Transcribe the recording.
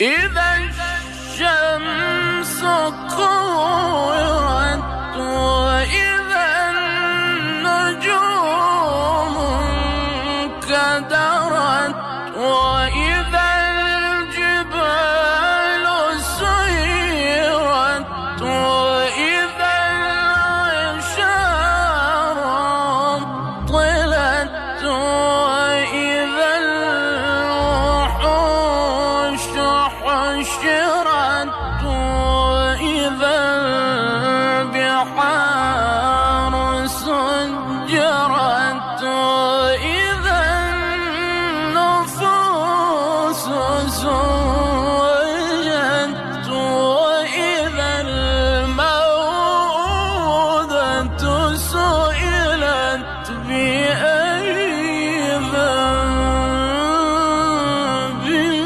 إذا الشمس كورت وإذا النجوم انكدرت وإذا الجبال سيرت وإذا العشار طلت وإذا الوحوش حشرت وإذا البحار سجرت وإذا النفوس